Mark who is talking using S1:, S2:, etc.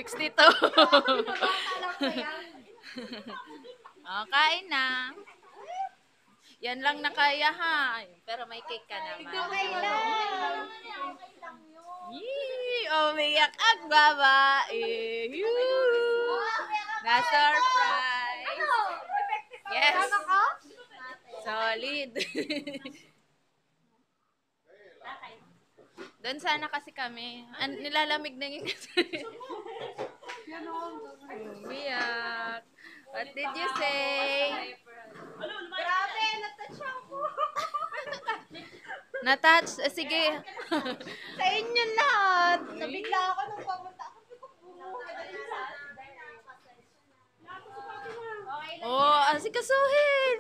S1: 62. Oh, kain na. Yan lang na kaya ha. Pero may cake ka naman. Yee! Umiyak ang babae. Na-surprise. Yes. Solid. Doon sana kasi kami. Nilalamig na yung umiyak. What did you say?
S2: Grabe, natouch ako.
S1: Na-touch? Sige.
S2: Sa inyo lahat. Nabigla ako nung pumunta ako.
S1: Oh, asikasuhin.